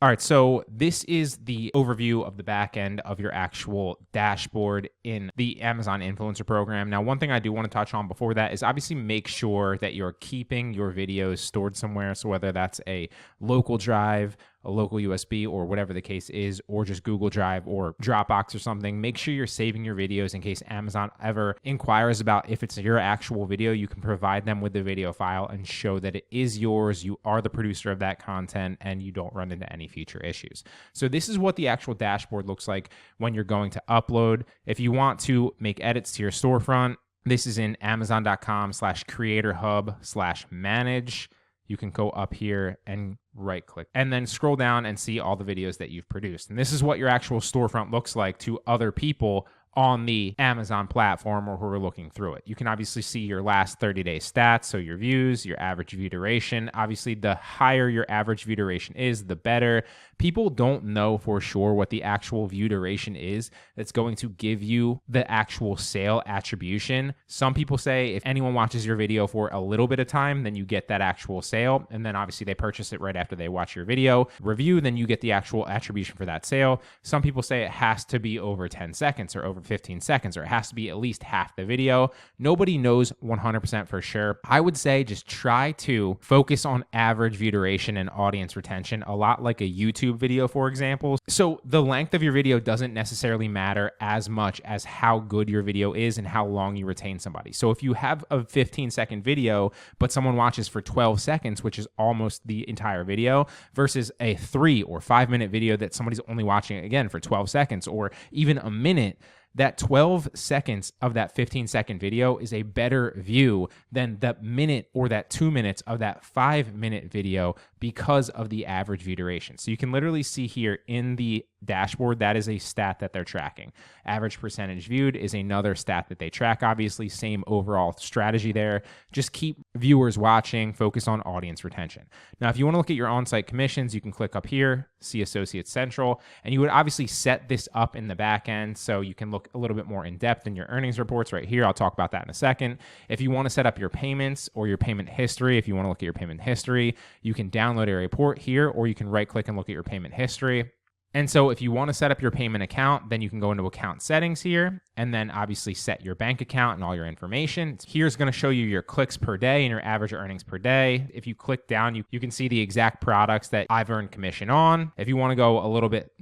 All right, so this is the overview of the back end of your actual dashboard in the Amazon Influencer Program. Now, one thing I do want to touch on before that is obviously make sure that you're keeping your videos stored somewhere. So whether that's a local drive, a local USB, or whatever the case is, or just Google Drive or Dropbox or something, make sure you're saving your videos in case Amazon ever inquires about if it's your actual video. You can provide them with the video file and show that it is yours, you are the producer of that content, and you don't run into any future issues. So this is what the actual dashboard looks like when you're going to upload. If you want to make edits to your storefront, this is in amazon.com/creator hub/manage. You can go up here and right click and then scroll down and see all the videos that you've produced. And this is what your actual storefront looks like to other people on the Amazon platform or who are looking through it. You can obviously see your last 30-day stats, so your views, your average view duration. Obviously, the higher your average view duration is, the better. People don't know for sure what the actual view duration is that's going to give you the actual sale attribution. Some people say if anyone watches your video for a little bit of time, then you get that actual sale. And then obviously they purchase it right after they watch your video review, then you get the actual attribution for that sale. Some people say it has to be over 10 seconds or over 15 seconds, or it has to be at least half the video. Nobody knows 100% for sure. I would say just try to focus on average view duration and audience retention, a lot like a YouTube video, for example. So the length of your video doesn't necessarily matter as much as how good your video is and how long you retain somebody. So if you have a 15-second video, but someone watches for 12 seconds, which is almost the entire video, versus a 3 or 5 minute video that somebody's only watching again for 12 seconds or even a minute, that 12 seconds of that 15-second video is a better view than the minute or that 2 minutes of that 5-minute video because of the average view duration. So you can literally see here in the dashboard, that is a stat that they're tracking. Average percentage viewed is another stat that they track. Obviously, same overall strategy there. Just keep viewers watching, focus on audience retention. Now, if you want to look at your on-site commissions, you can click up here, see Associates Central, and you would obviously set this up in the back end so you can look a little bit more in depth in your earnings reports right here. I'll talk about that in a second. If you want to set up your payments or your payment history, if you want to look at your payment history, you can download a report here, or you can right click and look at your payment history. And so if you want to set up your payment account, then you can go into account settings here and then obviously set your bank account and all your information. Here's going to show you your clicks per day and your average earnings per day. If you click down, you can see the exact products that I've earned commission on. If you want to go a little bit,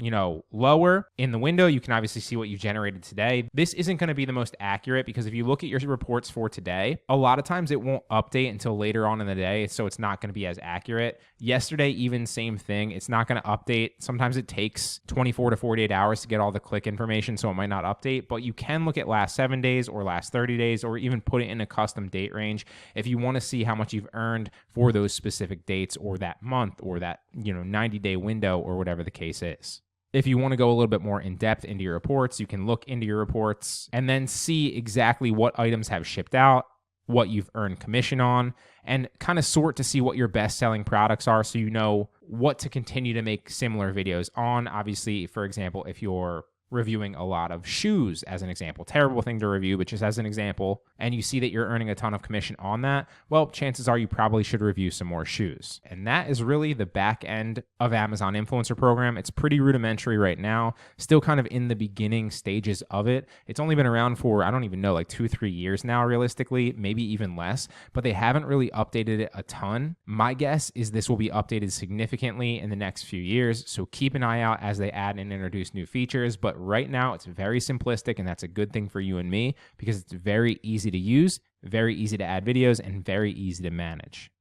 lower in the window, you can obviously see what you generated today. This isn't going to be the most accurate because if you look at your reports for today, a lot of times it won't update until later on in the day. So it's not going to be as accurate. Yesterday, even same thing. It's not going to update. Sometimes it takes 24 to 48 hours to get all the click information, so it might not update, but you can look at last 7 days or last 30 days or even put it in a custom date range if you want to see how much you've earned for those specific dates or that month or that 90-day window or whatever the case is. If you want to go a little bit more in depth into your reports, you can look into your reports and then see exactly what items have shipped out, what you've earned commission on, and kind of sort to see what your best selling products are so you know what to continue to make similar videos on. Obviously, for example, if you're reviewing a lot of shoes as an example, terrible thing to review, but just as an example, and you see that you're earning a ton of commission on that, well, chances are you probably should review some more shoes. And that is really the back end of Amazon Influencer Program. It's pretty rudimentary right now, still kind of in the beginning stages of it. It's only been around for, I don't even know, like 2-3 years now, realistically, maybe even less, but they haven't really updated it a ton. My guess is this will be updated significantly in the next few years, so keep an eye out as they add and introduce new features, but right now it's very simplistic, and that's a good thing for you and me because it's very easy to use, very easy to add videos, and very easy to manage.